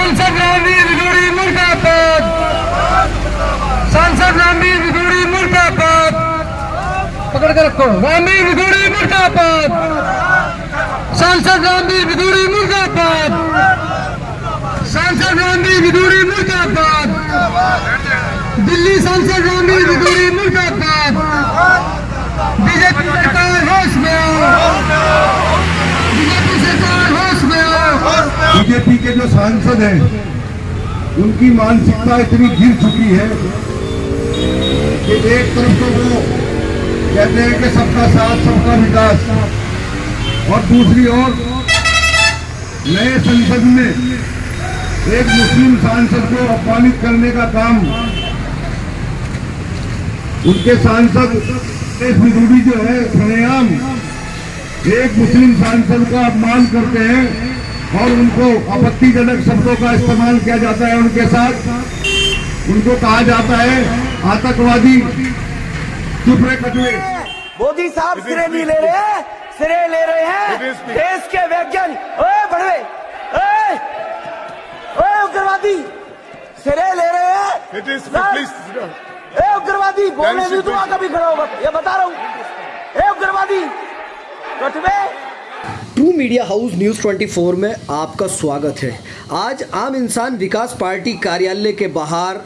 सांसद रणबीर विदुड़ी मुर्दाबाद, सांसद रणबीर विदुड़ी मुर्दाबाद, पकड़ के रखो, रणबीर विदुड़ी मुर्दाबाद, सांसद रणबीर विदुड़ी मुर्दाबाद, सांसद रणबीर विदुड़ी मुर्दाबाद, दिल्ली सांसद रणबीर विदुड़ी मुर्दाबाद, बीजेपी सरकार होश में आओ, बीजेपी सरकार होश में आओ। बीजेपी के जो सांसद हैं उनकी मानसिकता इतनी गिर चुकी है कि एक तरफ तो वो कहते हैं कि सबका साथ सबका विकास, और दूसरी ओर नए संसद में एक मुस्लिम सांसद को अपमानित करने का काम उनके सांसद विदुड़ी जो है सरेआम एक मुस्लिम सांसद का अपमान करते हैं और उनको आपत्तिजनक शब्दों का इस्तेमाल किया जाता है। उनके साथ उनको कहा जाता है आतंकवादी। चुप रहे कटवे। मोदी साहब सिरे नहीं ले रहे हैं, सिरे ले रहे हैं देश के वैज्ञानिक। ओए बढ़वे, ओए उग्रवादी सिरे ले रहे हैं। ए उग्रवादी बोलने नहीं दूंगा कभी खड़ा होगा, ये बता रहा हूँ। ए उग्रवादी cutaway. True media house news 24 में आपका स्वागत है। आज आम इंसान विकास पार्टी कार्यालय के बाहर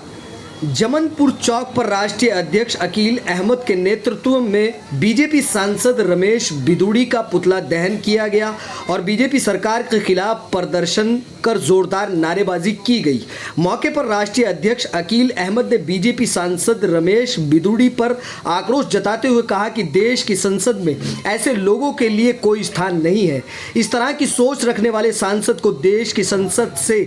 जमनपुर चौक पर राष्ट्रीय अध्यक्ष अकील अहमद के नेतृत्व में बीजेपी सांसद रमेश बिदुड़ी का पुतला दहन किया गया और बीजेपी सरकार के खिलाफ प्रदर्शन कर जोरदार नारेबाजी की गई। मौके पर राष्ट्रीय अध्यक्ष अकील अहमद ने बीजेपी सांसद रमेश बिदुड़ी पर आक्रोश जताते हुए कहा कि देश की संसद में ऐसे लोगों के लिए कोई स्थान नहीं है। इस तरह की सोच रखने वाले सांसद को देश की संसद से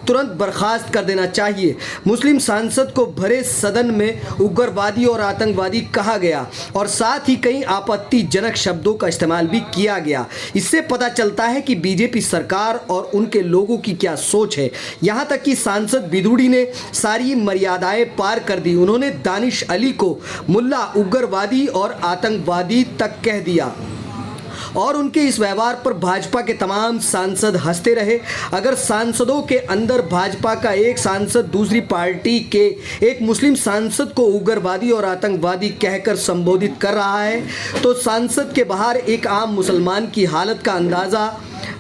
तुरंत बर्खास्त कर देना चाहिए। मुस्लिम सांसद को भरे सदन में उग्रवादी और आतंकवादी कहा गया और साथ ही कई आपत्तिजनक शब्दों का इस्तेमाल भी किया गया। इससे पता चलता है कि बीजेपी सरकार और उनके लोगों की क्या सोच है। यहां तक कि सांसद बिदुड़ी ने सारी मर्यादाएं पार कर दी। उन्होंने दानिश अली को मुल्ला, उग्रवादी और आतंकवादी तक कह दिया और उनके इस व्यवहार पर भाजपा के तमाम सांसद हंसते रहे। अगर सांसदों के अंदर भाजपा का एक सांसद दूसरी पार्टी के एक मुस्लिम सांसद को उग्रवादी और आतंकवादी कहकर संबोधित कर रहा है तो सांसद के बाहर एक आम मुसलमान की हालत का अंदाज़ा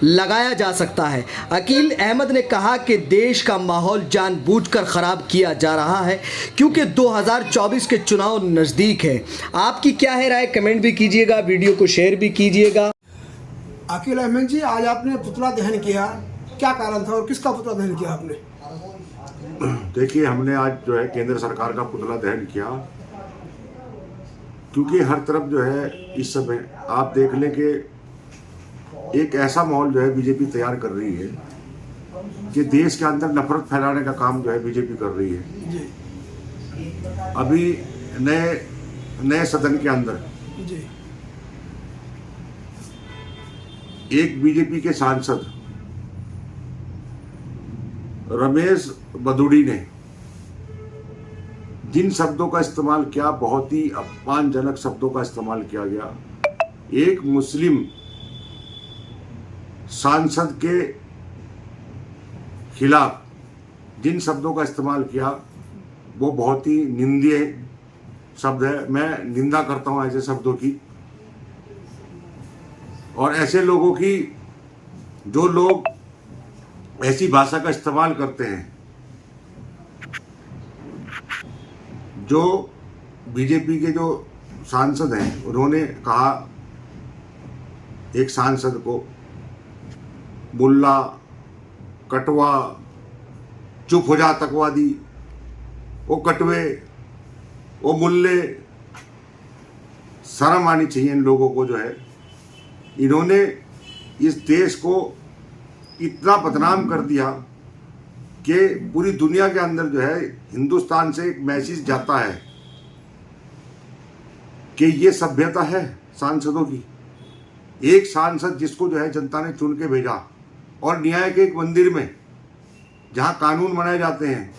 लगाया जा सकता है। अकील अहमद ने कहा कि देश का माहौल जानबूझकर ख़राब किया जा रहा है क्योंकि 2024 के चुनाव नज़दीक है। आपकी क्या है राय, कमेंट भी कीजिएगा, वीडियो को शेयर भी कीजिएगा। अकील अहमद जी, आज आपने पुतला दहन किया, क्या कारण था और किसका पुतला दहन किया आपने? देखिए, हमने आज जो है केंद्र सरकार का पुतला दहन किया क्योंकि हर तरफ जो है इस समय आप देख लें कि एक ऐसा माहौल जो है बीजेपी तैयार कर रही है कि देश के अंदर नफरत फैलाने का काम जो है बीजेपी कर रही है। अभी नए सदन के अंदर एक बीजेपी के सांसद रमेश बिदुड़ी ने जिन शब्दों का इस्तेमाल किया, बहुत ही अपमानजनक शब्दों का इस्तेमाल किया गया। एक मुस्लिम सांसद के खिलाफ जिन शब्दों का इस्तेमाल किया वो बहुत ही निंदनीय शब्द है। मैं निंदा करता हूं ऐसे शब्दों की और ऐसे लोगों की जो लोग ऐसी भाषा का इस्तेमाल करते हैं। जो बीजेपी के जो सांसद हैं उन्होंने कहा एक सांसद को मुल्ला, कटवा, चुप हो जा आतंकवादी, वो कटवे, वो मुल्ले। शर्म आनी चाहिए इन लोगों को। जो है इन्होंने इस देश को इतना बदनाम कर दिया कि पूरी दुनिया के अंदर जो है हिंदुस्तान से एक मैसेज जाता है कि ये सभ्यता है सांसदों की। एक सांसद जिसको जो है जनता ने चुन के भेजा और न्याय के एक मंदिर में जहां कानून बनाए जाते हैं,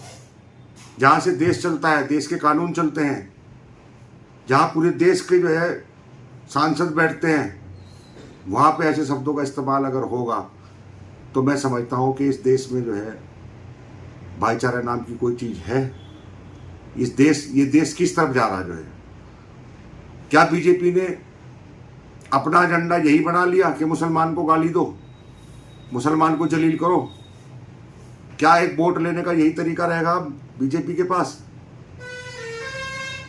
जहां से देश चलता है, देश के कानून चलते हैं, जहां पूरे देश के जो है सांसद बैठते हैं, वहां पे ऐसे शब्दों का इस्तेमाल अगर होगा तो मैं समझता हूं कि इस देश में जो है भाईचारा नाम की कोई चीज है? ये देश किस तरफ जा रहा जो है? क्या बीजेपी ने अपना एजेंडा यही बना लिया कि मुसलमान को गाली दो, मुसलमान को जलील करो? क्या एक वोट लेने का यही तरीका रहेगा बीजेपी के पास?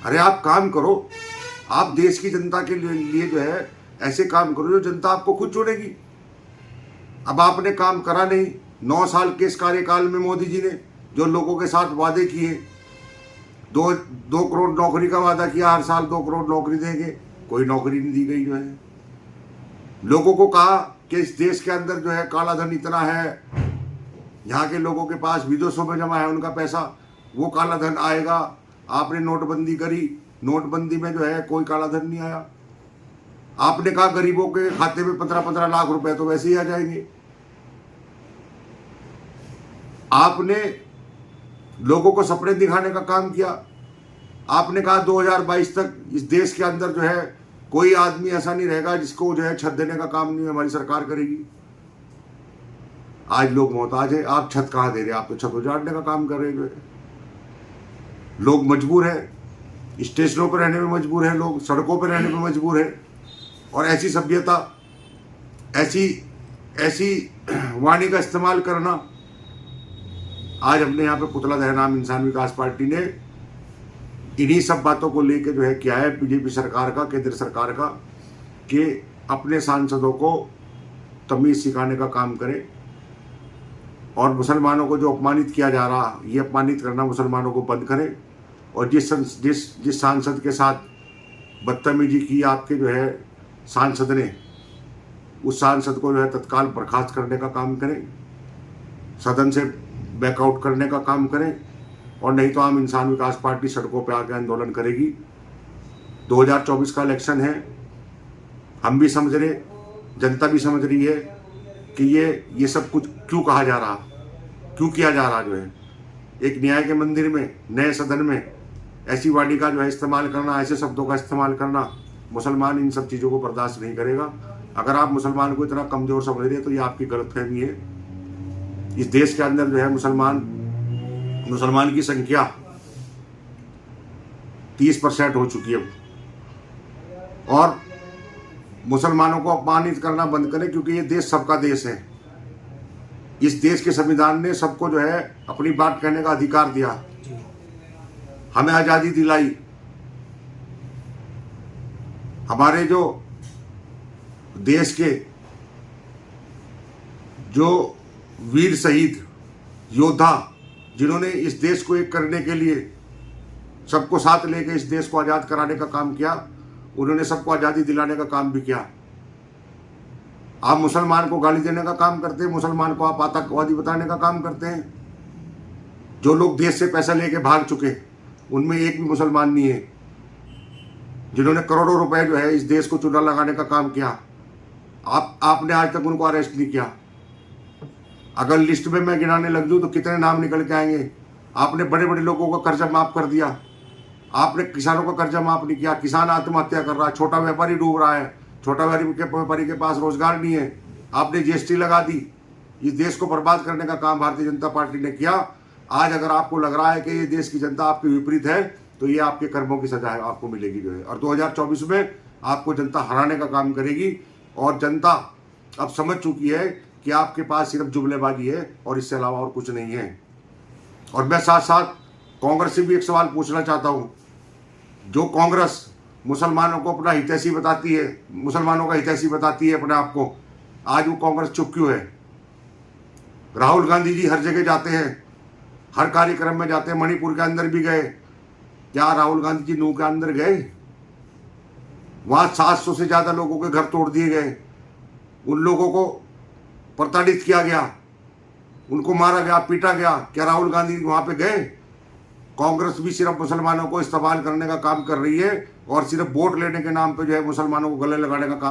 अरे आप काम करो, आप देश की जनता के लिए जो है ऐसे काम करो जो जनता आपको खुद चुनेगी। अब आपने काम करा नहीं। 9 साल के इस कार्यकाल में मोदी जी ने जो लोगों के साथ वादे किए, 2 करोड़ नौकरी का वादा किया, हर साल 2 करोड़ नौकरी देंगे, कोई नौकरी नहीं दी गई जो है। लोगों को कहा कि इस देश के अंदर जो है काला धन इतना है, यहाँ के लोगों के पास विदेशों में जमा है उनका पैसा, वो काला धन आएगा। आपने नोटबंदी करी, नोटबंदी में जो है कोई काला धन नहीं आया। आपने कहा गरीबों के खाते में 15-15 लाख रुपए तो वैसे ही आ जाएंगे। आपने लोगों को सपने दिखाने का काम किया। आपने कहा 2022 तक इस देश के अंदर जो है कोई आदमी ऐसा नहीं रहेगा जिसको जो है छत देने का काम नहीं हमारी सरकार करेगी। आज लोग मोहताज है, आप छत कहाँ दे रहे? आप तो छत उजाड़ने का काम कर रहे हैं। लोग मजबूर है, स्टेशनों पर रहने में मजबूर है, लोग सड़कों पर रहने में मजबूर है। और ऐसी सभ्यता, ऐसी वाणी का इस्तेमाल करना। आज हमने यहाँ पे पुतला दहन आम इंसान विकास पार्टी ने इन्हीं सब बातों को लेकर जो है किया है बीजेपी सरकार का, केंद्र सरकार का, कि अपने सांसदों को तमीज सिखाने का काम करें और मुसलमानों को जो अपमानित किया जा रहा, ये अपमानित करना मुसलमानों को बंद करें। और जिस सांसद के साथ बदतमीजी की आपके जो है सांसद ने, उस सांसद को जो है तत्काल बर्खास्त करने का काम करें, सदन से बैकआउट करने का काम करें। और नहीं तो आम इंसान विकास पार्टी सड़कों पर आकर आंदोलन करेगी। 2024 का इलेक्शन है, हम भी समझ रहे, जनता भी समझ रही है कि ये सब कुछ क्यों कहा जा रहा, क्यों किया जा रहा। जो है एक न्याय के मंदिर में, नए सदन में ऐसी वाणी का जो है इस्तेमाल करना, ऐसे शब्दों का इस्तेमाल करना, मुसलमान इन सब चीज़ों को बर्दाश्त नहीं करेगा। अगर आप मुसलमान को इतना कमज़ोर समझ रहे हैं तो ये आपकी गलतफहमी है। इस देश के अंदर जो है मुसलमान की संख्या 30% हो चुकी है। और मुसलमानों को अपमानित करना बंद करें, क्योंकि ये देश सबका देश है। इस देश के संविधान ने सबको जो है अपनी बात कहने का अधिकार दिया, हमें आज़ादी दिलाई। हमारे जो देश के जो वीर शहीद योद्धा, जिन्होंने इस देश को एक करने के लिए सबको साथ लेकर इस देश को आज़ाद कराने का काम किया, उन्होंने सबको आज़ादी दिलाने का काम भी किया। आप मुसलमान को गाली देने का काम करते हैं, मुसलमान को आप आतंकवादी बताने का काम करते हैं। जो लोग देश से पैसा लेके भाग चुके, उनमें एक भी मुसलमान नहीं है जिन्होंने करोड़ों रुपए जो है इस देश को चूना लगाने का काम किया। आपने आज तक उनको अरेस्ट नहीं किया। अगर लिस्ट में मैं गिनाने लग जाऊँ तो कितने नाम निकल के आएंगे। आपने बड़े बड़े लोगों का कर्जा माफ कर दिया, आपने किसानों का कर्जा माफ नहीं किया। किसान आत्महत्या कर रहा है, छोटा व्यापारी डूब रहा है, छोटा व्यापारी के पास रोजगार नहीं है। आपने जीएसटी लगा दी। इस देश को बर्बाद करने का काम भारतीय जनता पार्टी ने किया। आज अगर आपको लग रहा है कि ये देश की जनता आपके विपरीत है, तो ये आपके कर्मों की सजा है, आपको मिलेगी जो है। और 2024 में आपको जनता हराने का काम करेगी। और जनता अब समझ चुकी है कि आपके पास सिर्फ जुमलेबाजी है और इससे अलावा और कुछ नहीं है। और मैं साथ साथ कांग्रेस से भी एक सवाल पूछना चाहता हूँ। जो कांग्रेस मुसलमानों को अपना हितैषी बताती है, मुसलमानों का हितैषी बताती है अपने आप को, आज वो कांग्रेस चुप क्यों है? राहुल गांधी जी हर जगह जाते हैं, हर कार्यक्रम में जाते हैं। मणिपुर के अंदर भी गए। क्या राहुल गांधी जी नूह के अंदर गए? वहाँ 700 से ज़्यादा लोगों के घर तोड़ दिए गए, उन लोगों को प्रताड़ित किया गया, उनको मारा गया, पीटा गया। क्या राहुल गांधी वहाँ पे गए? कांग्रेस भी सिर्फ मुसलमानों को इस्तेमाल करने का काम कर रही है और सिर्फ वोट लेने के नाम पे जो है मुसलमानों को गले लगाने का काम